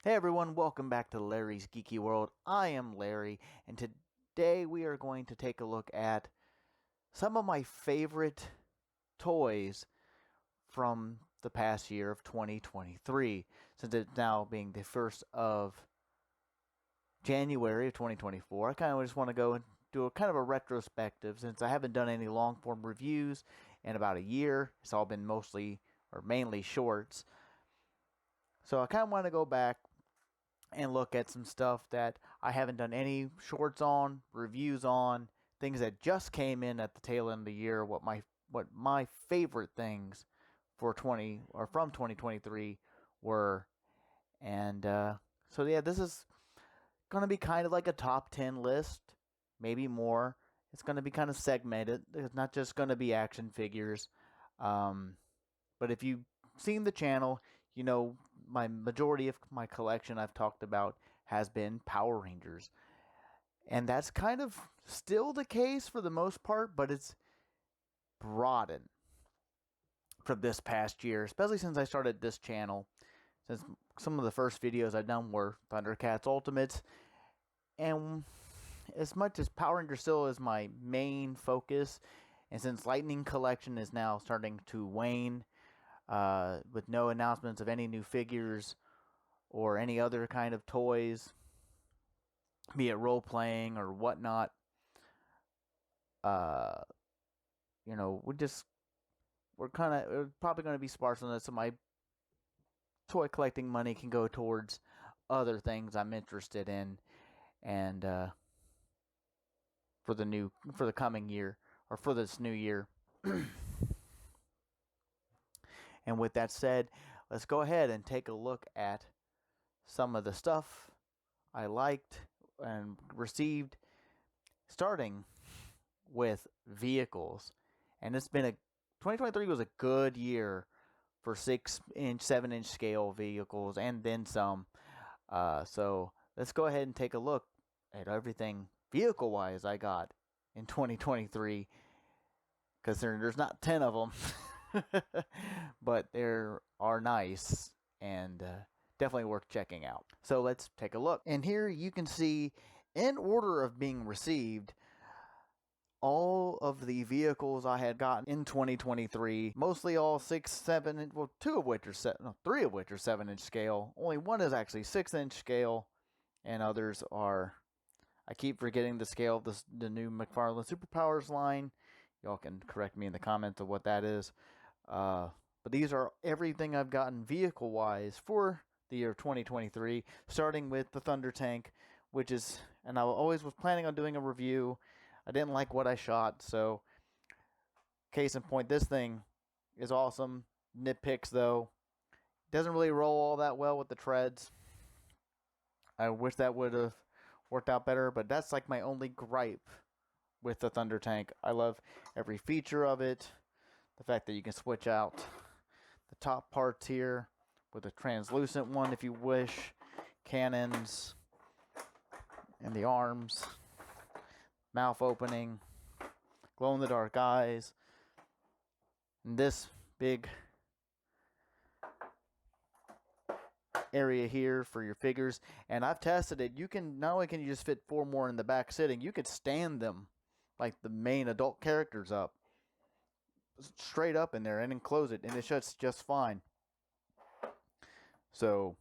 Hey everyone, welcome back to Larry's Geeky World. I am Larry, and today we are going to take a look at some of my favorite toys from the past year of 2023. Since it's now being the 1st of January of 2024, I kind of just want to go and do a kind of a retrospective since I haven't done any long form reviews in about a year. It's all been mostly or mainly shorts. So I kind of want to go back and look at some stuff that I haven't done any shorts on, reviews on, things that just came in at the tail end of the year, what my favorite things for 20 or from 2023 were. And so yeah, this is going to be kind of like a top 10 list, maybe more. It's going to be kind of segmented. It's not just going to be action figures. But if you've seen the channel, you know my majority of my collection I've talked about has been Power Rangers. And that's kind of still the case for the most part, but it's broadened from this past year, especially since I started this channel. Since some of the first videos I've done were Thundercats Ultimates, and as much as Power Rangers still is my main focus, and since Lightning Collection is now starting to wane, with no announcements of any new figures or any other kind of toys, be it role playing or whatnot. Uh, we're probably going to be sparse on this, so my toy collecting money can go towards other things I'm interested in, and for the coming year or for this new year. And with that said, let's go ahead and take a look at some of the stuff I liked and received, starting with vehicles. And 2023 was a good year for 6-inch, 7-inch scale vehicles and then some. So let's go ahead and take a look at everything vehicle-wise I got in 2023, because there's not 10 of them, but there are nice and definitely worth checking out. So let's take a look. And here you can see, in order of being received, all of the vehicles I had gotten in 2023, mostly all 6, 7, well, three of which are 7-inch scale. Only one is actually 6-inch scale, and others are, I keep forgetting the scale of the new McFarlane Superpowers line. Y'all can correct me in the comments of what that is. But these are everything I've gotten vehicle-wise for the year 2023, starting with the Thunder Tank, and I always was planning on doing a review. I didn't like what I shot, so case in point, this thing is awesome. Nitpicks, though. Doesn't really roll all that well with the treads. I wish that would have worked out better, but that's like my only gripe with the Thunder Tank. I love every feature of it. The fact that you can switch out the top parts here with a translucent one if you wish, cannons, and the arms, mouth opening, glow-in-the-dark eyes, and this big area here for your figures. And I've tested it. You can not only can you just fit 4 more in the back sitting, you could stand them like the main adult characters up, straight up in there, and then close it, and it shuts just fine. So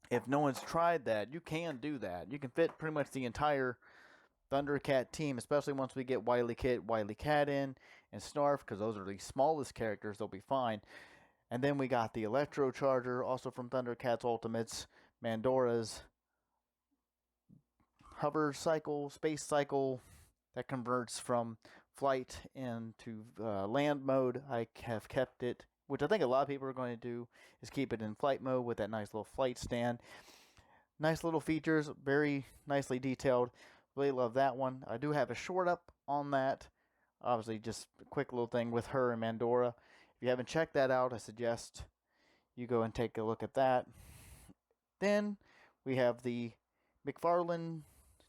if no one's tried that, you can do that. You can fit pretty much the entire Thundercat team, especially once we get Wily Kit, Wily Cat in, and Snarf, because those are the smallest characters. They'll be fine. And then we got the Electro Charger, also from Thundercats Ultimates, Mandora's hover cycle, space cycle, that converts from flight into land mode. I have kept it, which I think a lot of people are going to do, is keep it in flight mode with that nice little flight stand. Nice little features, very nicely detailed. Really love that one. I do have a short up on that. Obviously, just a quick little thing with her and Mandora. If you haven't checked that out, I suggest you go and take a look at that. Then we have the McFarlane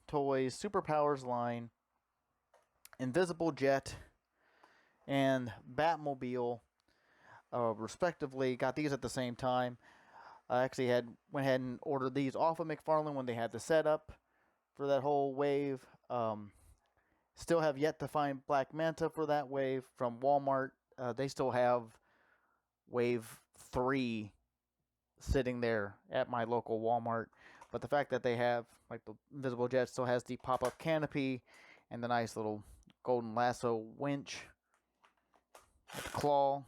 Toys Superpowers line, Invisible Jet, and Batmobile, respectively. Got these at the same time. I actually went ahead and ordered these off of McFarlane when they had the setup for that whole wave. Still have yet to find Black Manta for that wave from Walmart. They still have wave 3 sitting there at my local Walmart. But the fact that they have, like, the Invisible Jet still has the pop-up canopy and the nice little golden lasso winch with the claw,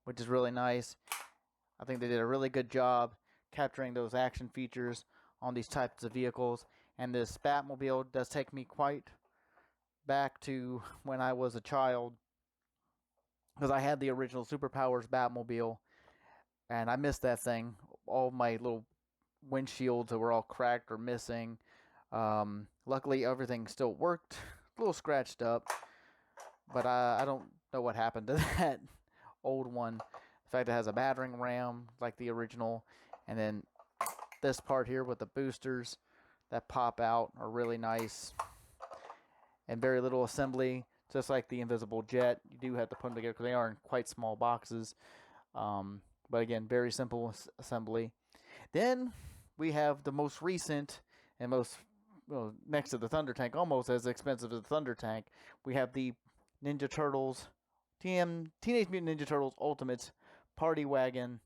which is really nice. I think they did a really good job capturing those action features on these types of vehicles. And this Batmobile does take me quite back to when I was a child, because I had the original Superpowers Batmobile, and I missed that thing. All my little windshields were all cracked or missing. Luckily, everything still worked. A little scratched up, but I don't know what happened to that old one. The fact it has a battering ram like the original, and then this part here with the boosters that pop out are really nice, and very little assembly, just like the Invisible Jet. You do have to put them together because they are in quite small boxes. But again, very simple assembly. Then we have the most recent and most, well, next to the Thunder Tank, almost as expensive as the Thunder Tank, we have the Ninja Turtles, Teenage Mutant Ninja Turtles Ultimates Party Wagon,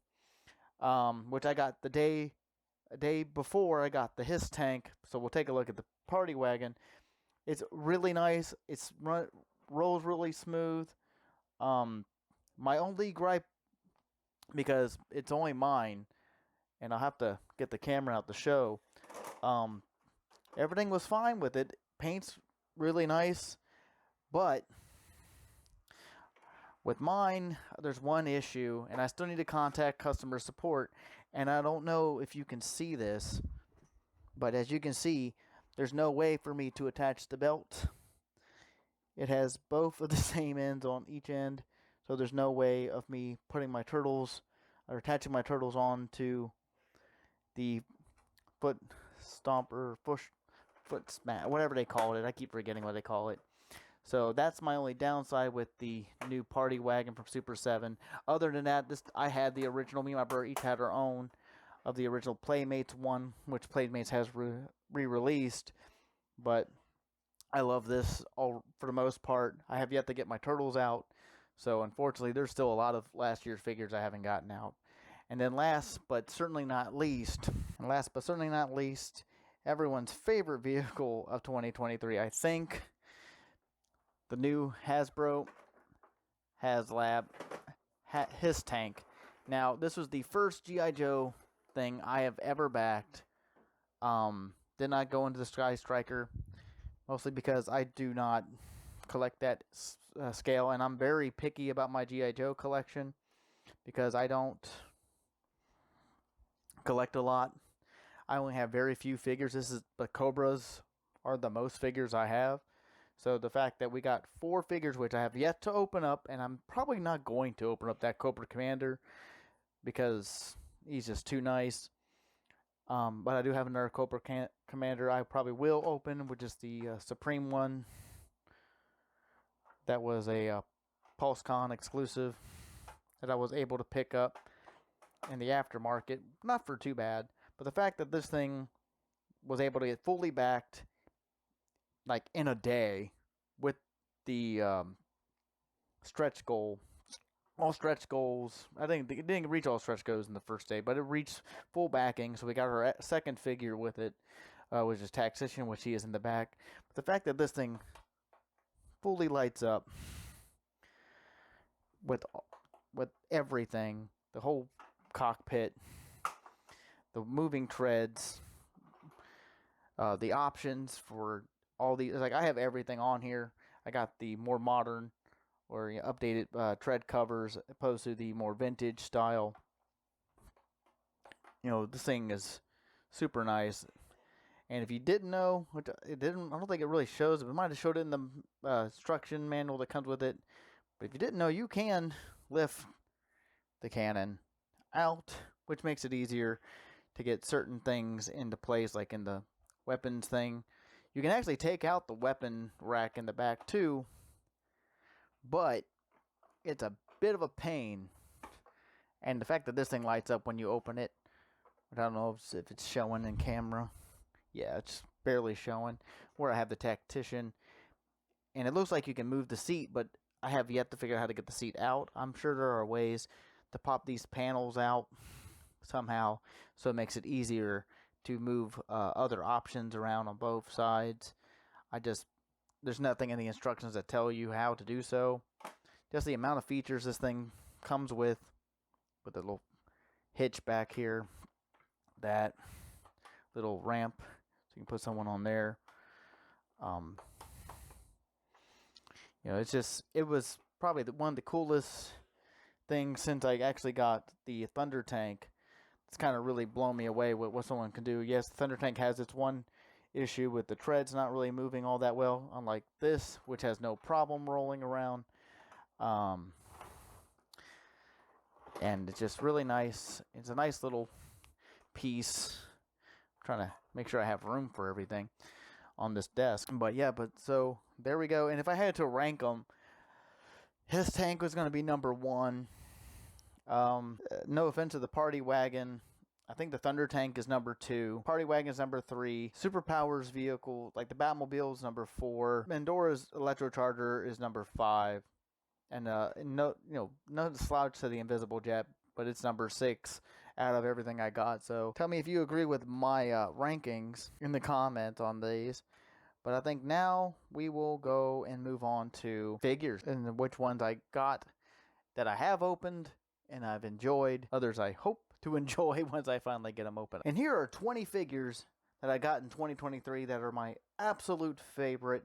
which I got a day before I got the Hiss Tank. So we'll take a look at the Party Wagon. It's really nice. It's rolls really smooth. My only gripe, because it's only mine, and I'll have to get the camera out to show. Everything was fine with it. Paint's really nice, but with mine, there's one issue, and I still need to contact customer support, and I don't know if you can see this, but as you can see, there's no way for me to attach the belt. It has both of the same ends on each end, so there's no way of me putting my turtles, or attaching my turtles onto the foot stomper, foot smash, whatever they call it. I keep forgetting what they call it. So that's my only downside with the new Party Wagon from Super 7. Other than that, I had the original. Me and my brother each had our own of the original Playmates one, which Playmates has re-released. But I love this all for the most part. I have yet to get my turtles out, so unfortunately there's still a lot of last year's figures I haven't gotten out. And then last but certainly not least, everyone's favorite vehicle of 2023, I think, the new Hasbro HasLab Hiss Tank. Now, this was the first G.I. Joe thing I have ever backed. Did not go into the Sky Striker, mostly because I do not collect that scale, and I'm very picky about my G.I. Joe collection because I don't collect a lot. I only have very few figures. The Cobras are the most figures I have. So the fact that we got 4 figures, which I have yet to open up, and I'm probably not going to open up that Cobra Commander because he's just too nice. But I do have another Cobra Commander I probably will open, which is the Supreme one. That was a PulseCon exclusive that I was able to pick up in the aftermarket. Not for too bad, but the fact that this thing was able to get fully backed, like, in a day, with the stretch goal. All stretch goals. I think it didn't reach all stretch goals in the first day, but it reached full backing, so we got our second figure with it, which is Taxation, which he is in the back. But the fact that this thing fully lights up with everything, the whole cockpit, the moving treads, the options for all these, like, I have everything on here. I got the more modern or updated tread covers opposed to the more vintage style. This thing is super nice. And if you didn't know, which I don't think it really shows. It might have showed it in the instruction manual that comes with it. But if you didn't know, you can lift the cannon out, which makes it easier to get certain things into place, like in the weapons thing. You can actually take out the weapon rack in the back too, but it's a bit of a pain And the fact that this thing lights up when you open it, I don't know if it's showing in camera. Yeah, it's barely showing. Where I have the tactician. And it looks like you can move the seat, but I have yet to figure out how to get the seat out. I'm sure there are ways to pop these panels out somehow, so it makes it easier to move other options around on both sides. There's nothing in the instructions that tell you how to do so. Just the amount of features this thing comes with a little hitch back here, that little ramp, so you can put someone on there. It was probably one of the coolest things since I actually got the Thunder Tank. It's kind of really blown me away with what someone can do. Yes, the Thunder Tank has its one issue with the treads not really moving all that well, unlike this, which has no problem rolling around. And it's just really nice. It's a nice little piece. I'm trying to make sure I have room for everything on this desk. So there we go. And if I had to rank them, his tank was going to be number 1. No offense to the Party Wagon. I think the Thunder Tank is number 2. Party Wagon is number 3. Superpowers vehicle, like the Batmobile, is number 4. Pandora's Electrocharger is number 5. And no slouch to the Invisible Jet, but it's number 6 out of everything I got. So tell me if you agree with my rankings in the comments on these. But I think now we will go and move on to figures and which ones I got that I have opened and I've enjoyed. Others I hope to enjoy once I finally get them open. And here are 20 figures that I got in 2023 that are my absolute favorite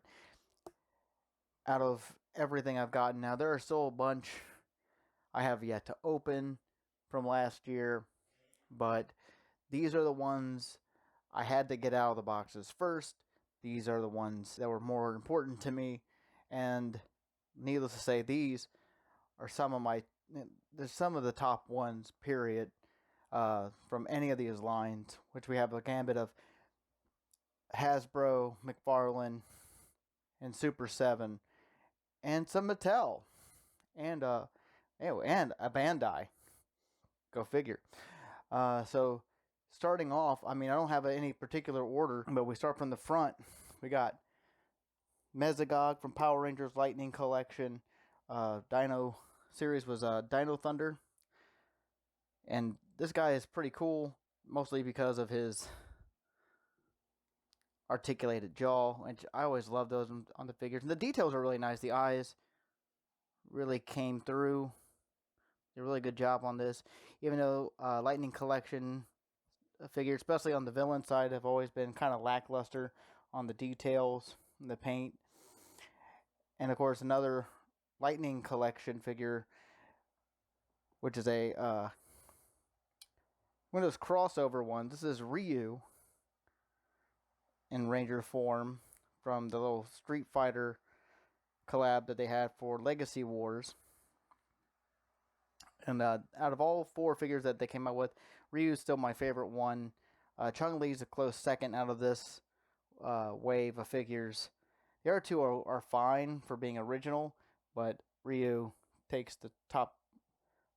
out of everything I've gotten. Now, there are still a bunch I have yet to open from last year, but these are the ones I had to get out of the boxes first. These are the ones that were more important to me, and needless to say, these are some of the top ones, period, from any of these lines, which we have a gambit of Hasbro, McFarlane, and Super 7, and some Mattel, and a Bandai. Go figure. So starting off, I don't have any particular order, but we start from the front. We got Mesogog from Power Rangers Lightning Collection. Dino series was Dino Thunder. And this guy is pretty cool, mostly because of his articulated jaw, which I always love those on the figures. And the details are really nice. The eyes really came through. Did a really good job on this. Even though Lightning Collection figures, especially on the villain side, have always been kind of lackluster on the details and the paint. And of course, another Lightning Collection figure, which is one of those crossover ones. This is Ryu in Ranger form from the little Street Fighter collab that they had for Legacy Wars. And out of all 4 figures that they came out with, Ryu's still my favorite one. Chun-Li's a close second out of this wave of figures. The other 2 are fine for being original, but Ryu takes the top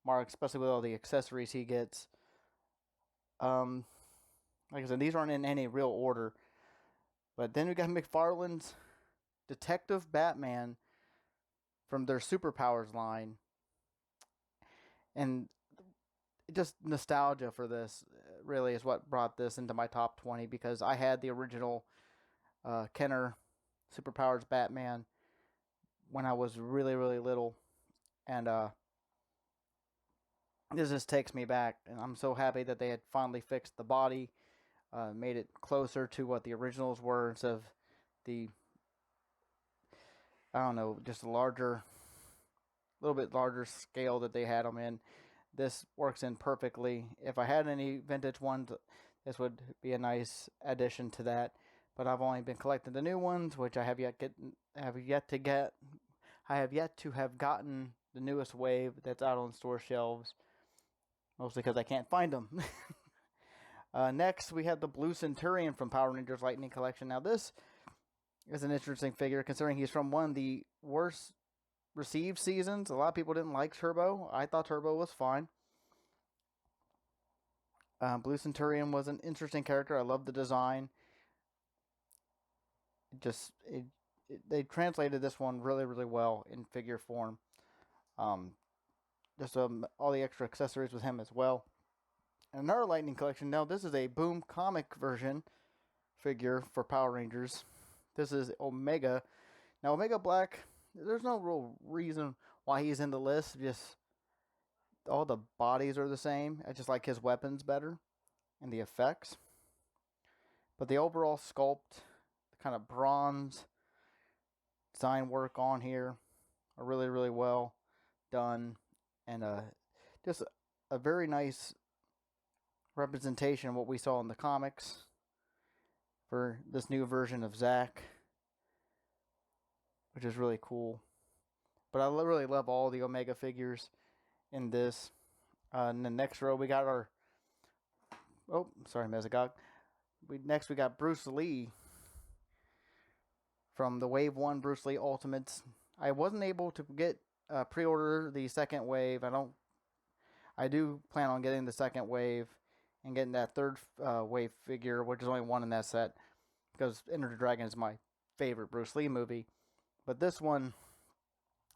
mark, especially with all the accessories he gets. Like I said, these aren't in any real order. But then we got McFarlane's Detective Batman from their Superpowers line. And just nostalgia for this really is what brought this into my top 20, because I had the original Kenner Superpowers Batman when I was really, really little. And this just takes me back. And I'm so happy that they had finally fixed the body, made it closer to what the originals were instead of the, just a little bit larger scale that they had them in. This works in perfectly. If I had any vintage ones, this would be a nice addition to that. But I've only been collecting the new ones, which I have yet to get. I have yet to have gotten the newest wave that's out on store shelves, mostly because I can't find them. Next, we have the Blue Centurion from Power Rangers Lightning Collection. Now, this is an interesting figure, considering he's from one of the worst received seasons. A lot of people didn't like Turbo. I thought Turbo was fine. Blue Centurion was an interesting character. I love the design. They translated this one really, really well in figure form. Just all the extra accessories with him as well. And another Lightning collection. Now this is a Boom comic version figure for Power Rangers. This is Omega. Now Omega Black, there's no real reason why he's in the list. Just all the bodies are the same. I just like his weapons better and the effects. But the overall sculpt, the kind of bronze design work on here are really, really well done. And just a very nice representation of what we saw in the comics for this new version of Zack, which is really cool. But I really love all the Omega figures in this. In the next row, we got our... Oh, sorry, Mezagog. Next, we got Bruce Lee from the Wave 1 Bruce Lee Ultimates. I wasn't able to get pre-order the second wave. I do plan on getting the second wave and getting that third wave figure, which is only one in that set, because Enter the Dragon is my favorite Bruce Lee movie. But this one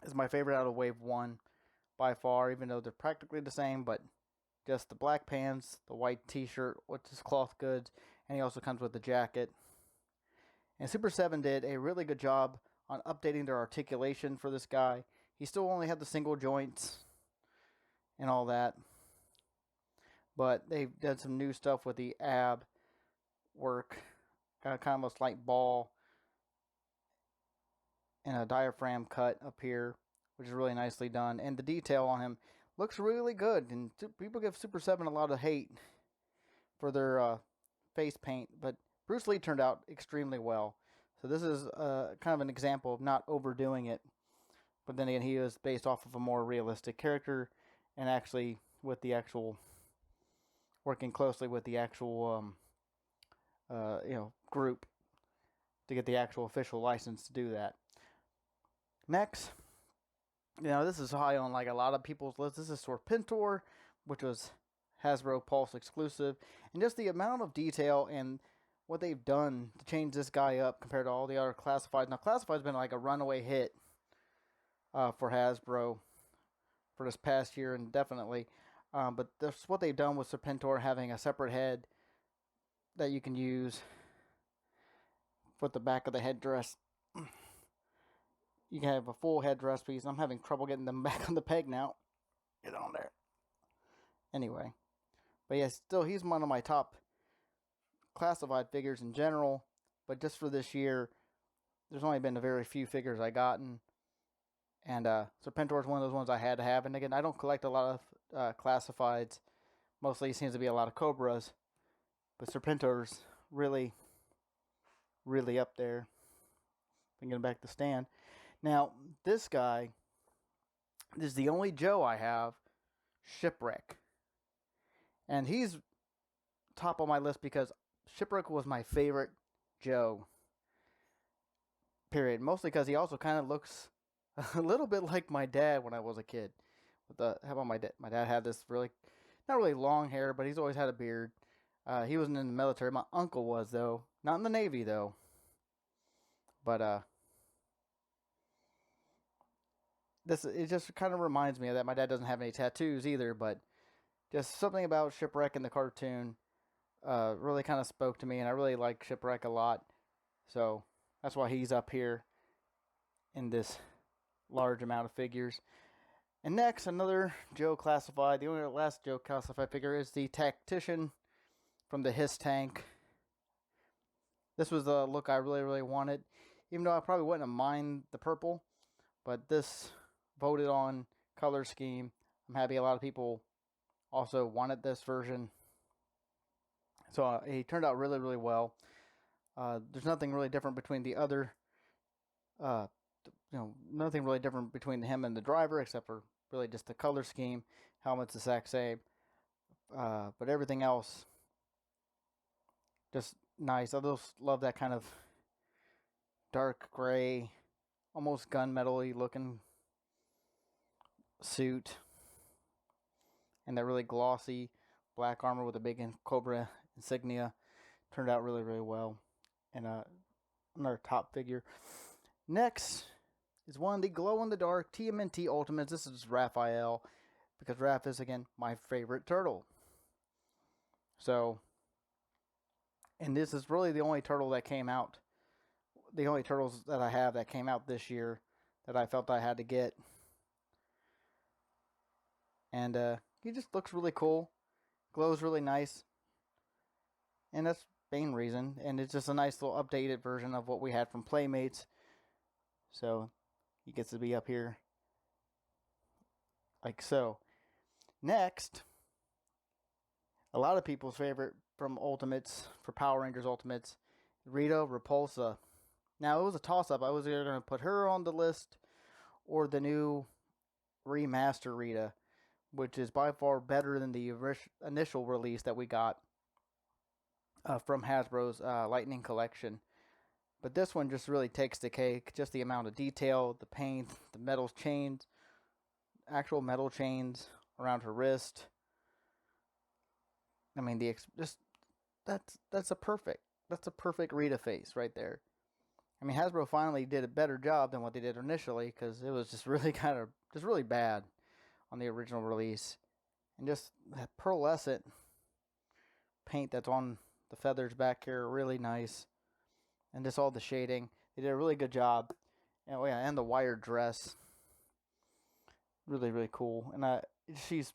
is my favorite out of Wave 1 by far, even though they're practically the same, but just the black pants, the white t-shirt, which is cloth goods, and he also comes with the jacket. And Super 7 did a really good job on updating their articulation for this guy. He still only had the single joints and all that, but they've done some new stuff with the ab work, kind of a slight ball and a diaphragm cut up here, which is really nicely done. And the detail on him looks really good. And people give Super 7 a lot of hate for their face paint, but Bruce Lee turned out extremely well. So this is kind of an example of not overdoing it. But then again, he is based off of a more realistic character, and actually with the actual working closely with the actual group to get the actual official license to do that. Next, this is high on like a lot of people's lists. This is Serpentor, which was Hasbro Pulse exclusive, and just the amount of detail and what they've done to change this guy up compared to all the other classifieds. Now, classified's been like a runaway hit for Hasbro for this past year, and definitely. But that's what they've done with Serpentor, having a separate head that you can use with the back of the headdress. You can have a full headdress piece. I'm having trouble getting them back on the peg now. Get on there. Anyway. But yeah, still, he's one of my top classified figures in general. But just for this year, there's only been a very few figures I gotten. And Serpentor is one of those ones I had to have. And again, I don't collect a lot of classifieds. Mostly it seems to be a lot of Cobras. But Serpentor's really, really up there. Bringing him back to stand. Now, this guy, this is the only Joe I have, Shipwreck. And he's top on my list because Shipwreck was my favorite Joe. Period. Mostly because he also kind of looks a little bit like my dad when I was a kid. How about my dad? My dad had this really, not really long hair, but he's always had a beard. He wasn't in the military. My uncle was, though. Not in the Navy, though. But, it just kind of reminds me of that. My dad doesn't have any tattoos either, but just something about Shipwreck in the cartoon really kind of spoke to me, and I really like Shipwreck a lot. So that's why he's up here in this large amount of figures. And next, another Joe classified. The only last Joe classified figure is the Tactician from the Hiss tank. This was the look I really, really wanted, even though I probably wouldn't have minded the purple. But this voted on color scheme. I'm happy a lot of people also wanted this version. So he turned out really, really well. There's nothing really different between the other, nothing really different between him and the driver, except for really just the color scheme. Helmet's the exact same. But everything else, just nice. I just love that kind of dark gray, almost gunmetal-y looking suit. And that really glossy black armor with a big Cobra insignia. Turned out really, really well. And another top figure. Next is one of the glow-in-the-dark TMNT Ultimates. This is Raphael, because Raph is, again, my favorite turtle. So, and this is really the only turtle that came out. The only turtles that I have that came out this year that I felt I had to get. And he just looks really cool. Glows really nice. And that's the main reason. And it's just a nice little updated version of what we had from Playmates. So he gets to be up here like so. Next, a lot of people's favorite from Ultimates, for Power Rangers Ultimates, Rita Repulsa. Now, it was a toss-up. I was either going to put her on the list or the new remaster Rita, which is by far better than the initial release that we got from Hasbro's Lightning Collection. But this one just really takes the cake. Just the amount of detail, the paint, the metal chains, actual metal chains around her wrist. I mean, that's a perfect Rita face right there. I mean, Hasbro finally did a better job than what they did initially, because it was just really really bad on the original release. And just that pearlescent paint that's on the feathers back here, really nice. And just all the shading, they did a really good job. And oh yeah, and the wired dress, really, really cool. And she's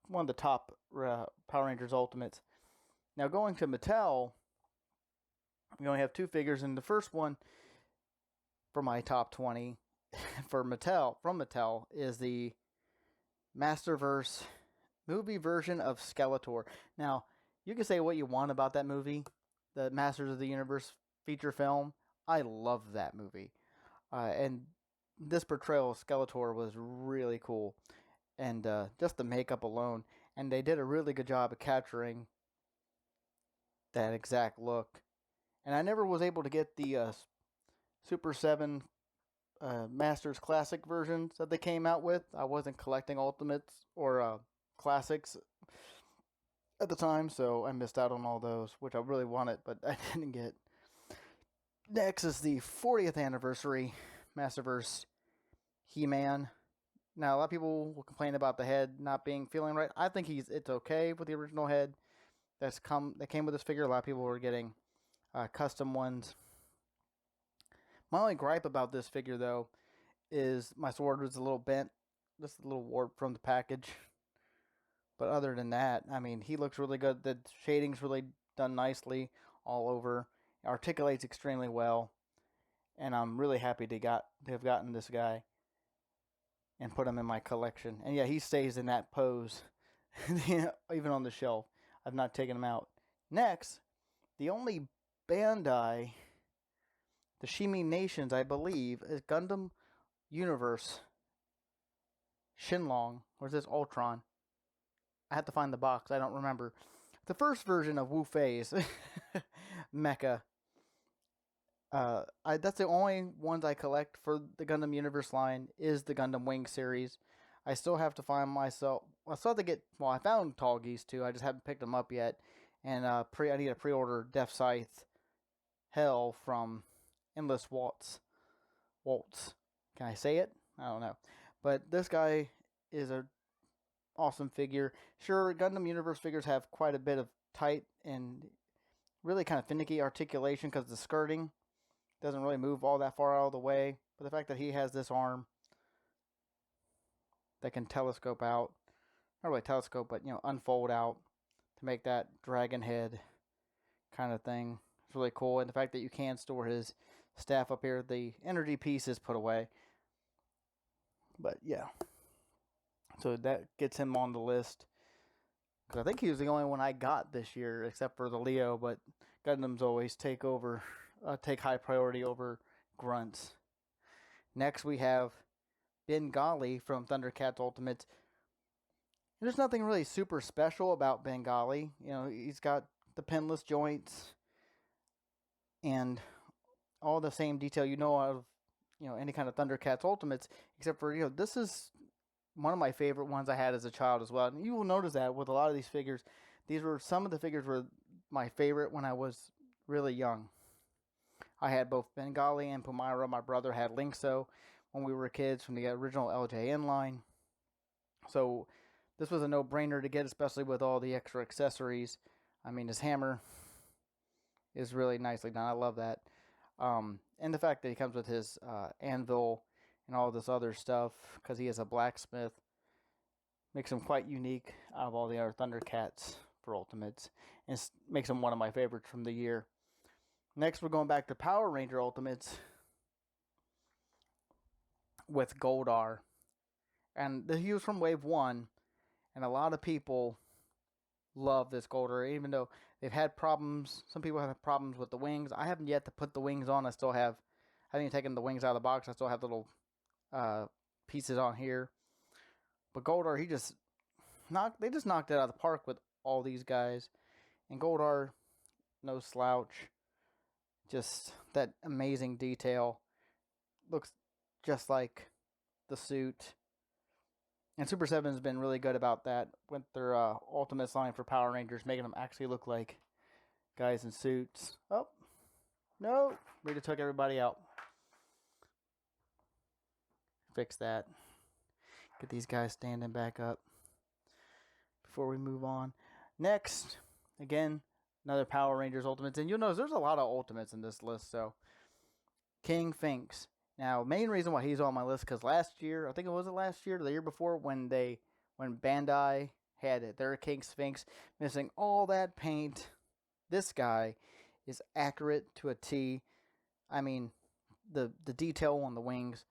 one of the top Power Rangers Ultimates. Now, going to Mattel, we only have two figures, and the first one for my top 20 from Mattel is the Masterverse movie version of Skeletor. Now, you can say what you want about that movie, the Masters of the Universe feature film. I love that movie. And this portrayal of Skeletor was really cool. And just the makeup alone. And they did a really good job of capturing that exact look. And I never was able to get the Super 7 Masters Classic versions that they came out with. I wasn't collecting Ultimates or Classics at the time, so I missed out on all those, which I really wanted, but I didn't get. Next is the 40th anniversary Masterverse He-Man. Now, a lot of people will complain about the head not feeling right. I think it's okay with the original head that came with this figure. A lot of people were getting custom ones. My only gripe about this figure, though, is my sword was a little bent, just a little warped from the package. But other than that, I mean, he looks really good. The shading's really done nicely all over. Articulates extremely well. And I'm really happy to have gotten this guy and put him in my collection. And yeah, he stays in that pose, even on the shelf. I've not taken him out. Next, the only Bandai, the Shimi Nations, I believe, is Gundam Universe Shenlong. Or is this Ultron? I have to find the box. I don't remember. The first version of Wu Fei's mecha. That's the only ones I collect for the Gundam Universe line is the Gundam Wing series. I still have to find myself. I still have to get. Well, I found Tall Geese too. I just haven't picked them up yet. And I need to pre-order Death Scythe Hell from Endless Waltz. Can I say it? I don't know. But this guy is a awesome figure. Sure, Gundam Universe figures have quite a bit of tight and really kind of finicky articulation because the skirting doesn't really move all that far out of the way. But the fact that he has this arm that can telescope out, not really telescope, but unfold out to make that dragon head kind of thing, it's really cool. And the fact that you can store his staff up here, the energy piece is put away. But yeah, so that gets him on the list. Because I think he was the only one I got this year, except for the Leo. But Gundams always take high priority over grunts. Next we have Bengali from Thundercats Ultimates. There's nothing really super special about Bengali. He's got the pinless joints and all the same detail out of any kind of Thundercats Ultimates, except for this is one of my favorite ones I had as a child as well. And you will notice that with a lot of these figures, these were some of the figures were my favorite when I was really young. I had both Bengali and Palmyra. My brother had Linkso when we were kids from the original LJN line. So this was a no-brainer to get, especially with all the extra accessories. I mean, his hammer is really nicely done. I love that. And the fact that he comes with his anvil and all this other stuff, because he is a blacksmith, makes him quite unique out of all the other Thundercats for Ultimates, and makes him one of my favorites from the year. Next, we're going back to Power Ranger Ultimates with Goldar. And he was from Wave 1, and a lot of people love this Goldar, even though they've had problems. Some people have problems with the wings. I haven't yet to put the wings on. I haven't even taken the wings out of the box. I still have little pieces on here. But Goldar, they just knocked it out of the park with all these guys. And Goldar, no slouch. Just that amazing detail. Looks just like the suit. And Super 7 has been really good about that with their Ultimates line for Power Rangers, making them actually look like guys in suits. Oh, no. We just took everybody out. Fix that. Get these guys standing back up before we move on. Next, again, another Power Rangers Ultimates. And you'll notice there's a lot of Ultimates in this list. So, King Finks. Now, main reason why he's on my list, because last year, I think it was last year, or the year before, when Bandai had their King Sphinx missing all that paint, this guy is accurate to a T. I mean, the detail on the wings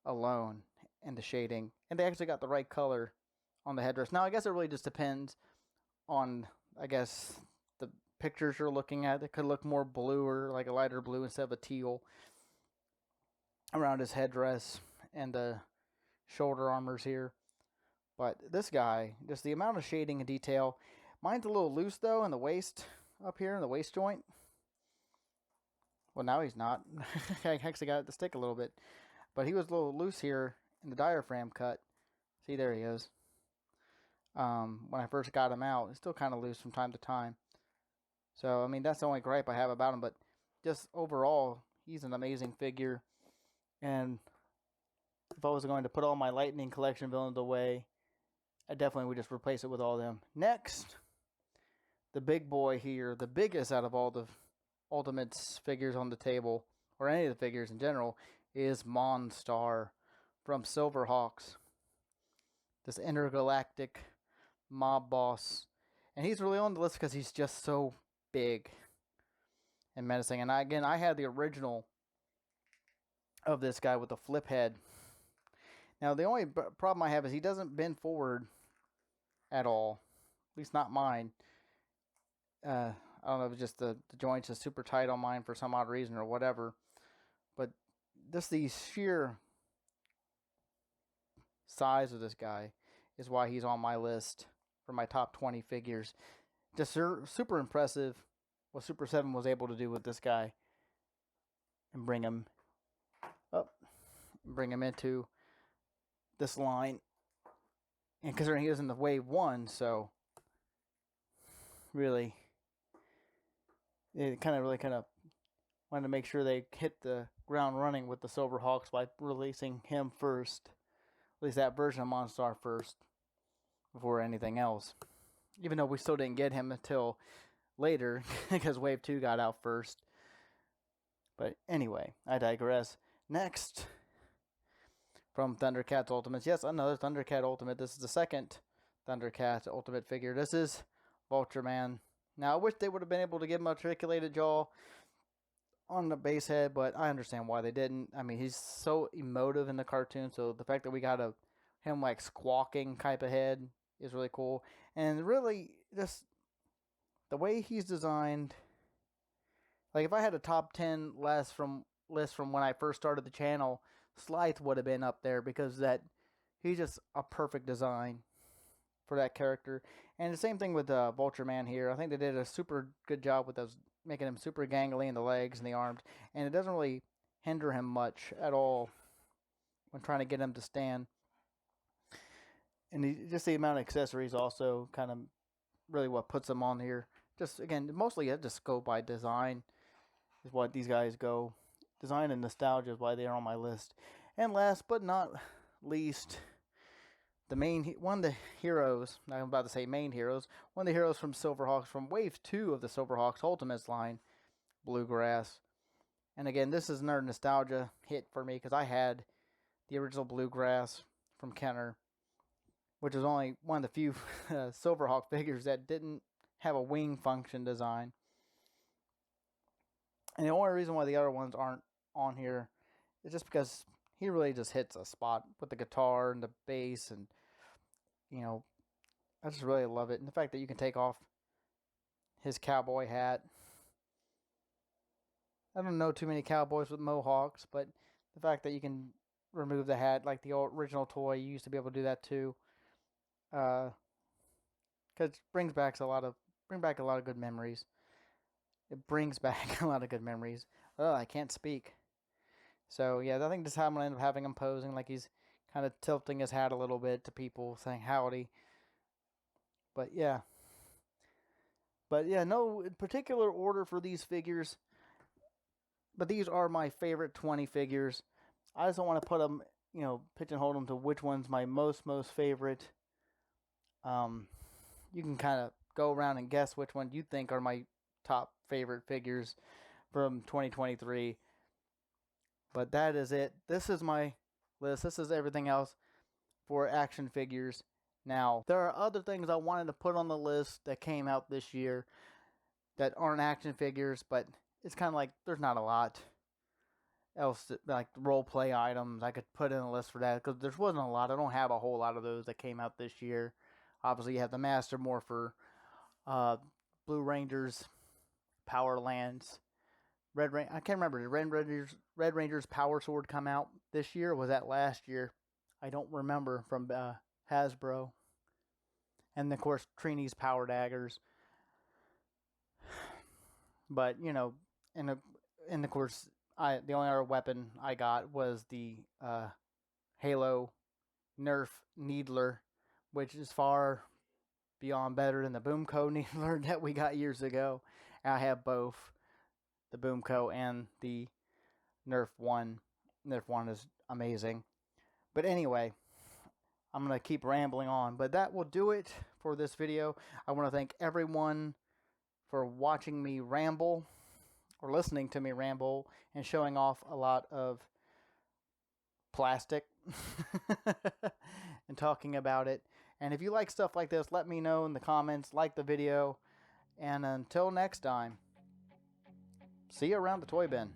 alone and the shading, and they actually got the right color on the headdress. Now, I guess it really just depends on, I guess, the pictures you're looking at. It could look more blue or like a lighter blue instead of a teal around his headdress and the shoulder armors here. But this guy, just the amount of shading and detail. Mine's a little loose though in the waist, up here in the waist joint. Well, now he's not. I actually got it to stick a little bit. But he was a little loose here in the diaphragm cut. See, there he is. When I first got him out, it's still kind of loose from time to time. So, I mean, that's the only gripe I have about him. But just overall, he's an amazing figure. And if I was going to put all my Lightning Collection villains away, I definitely would just replace it with all of them. Next, the big boy here, the biggest out of all the Ultimates figures on the table, or any of the figures in general, is Monstar from Silverhawks. This intergalactic mob boss. And he's really on the list because he's just so big and menacing. And I had the original of this guy with the flip head. Now, the only problem I have is he doesn't bend forward at all. At least not mine. I don't know if it's just the joints are super tight on mine for some odd reason or whatever. But just the sheer size of this guy is why he's on my list for my top 20 figures. Just super impressive what Super 7 was able to do with this guy and bring him up, bring him into this line. And considering he was in the Wave 1, so really, it kind of wanted to make sure they hit the ground running with the Silverhawks by releasing him first. At least that version of Monstar first, before anything else. Even though we still didn't get him until later, because Wave 2 got out first. But anyway, I digress. Next, from Thundercats Ultimates. Yes, another Thundercat Ultimate. This is the second Thundercat Ultimate figure. This is Ultraman. Now, I wish they would have been able to give him a articulated jaw on the base head, but I understand why they didn't. I mean, he's so emotive in the cartoon, so the fact that we got him like squawking type of head is really cool. And really, just the way he's designed, like if I had a top 10 list from when I first started the channel, Slythe would have been up there because he's just a perfect design for that character. And the same thing with Ultraman here. I think they did a super good job with those, making him super gangly in the legs and the arms, and it doesn't really hinder him much at all when trying to get him to stand. And just the amount of accessories also kind of really what puts them on here. Just again, mostly I just go by design is what these guys go. Design and nostalgia is why they are on my list. And last but not least, one of the heroes, I'm about to say main heroes, one of the heroes from Silverhawks, from Wave 2 of the Silverhawks Ultimates line, Bluegrass. And again, this is another nostalgia hit for me because I had the original Bluegrass from Kenner, which is only one of the few Silverhawk figures that didn't have a wing function design. And the only reason why the other ones aren't on here is just because he really just hits a spot with the guitar and the bass, and you know, I just really love it. And the fact that you can take off his cowboy hat. I don't know too many cowboys with mohawks, but the fact that you can remove the hat like the original toy, you used to be able to do that too. Because it brings back a lot of good memories. It brings back a lot of good memories. Oh, I can't speak. So yeah, I think this time I'm gonna end up having him posing like he's kind of tilting his hat a little bit to people, saying howdy. But yeah, no particular order for these figures. But these are my favorite 20 figures. I just don't want to put them, pigeonhole them to which one's my most favorite. You can kind of go around and guess which one you think are my top favorite figures from 2023. But that is it. This is my list. This is everything else for action figures. Now, there are other things I wanted to put on the list that came out this year that aren't action figures, but it's kind of like there's not a lot else, like role play items I could put in a list for that, because there wasn't a lot. I don't have a whole lot of those that came out this year. Obviously, you have the Master Morpher, Blue Rangers, Power Lands, I can't remember. Did Red Ranger's Power Sword come out this year, or was that last year? I don't remember, from Hasbro. And of course, Trini's Power Daggers. But and of course, the only other weapon I got was the Halo Nerf Needler, which is far beyond better than the Boomco Needler that we got years ago. And I have both, the Boomco and the Nerf 1. Nerf 1 is amazing. But anyway, I'm going to keep rambling on. But that will do it for this video. I want to thank everyone for watching me ramble, or listening to me ramble, and showing off a lot of plastic and talking about it. And if you like stuff like this, let me know in the comments, like the video, and until next time, see you around the toy bin.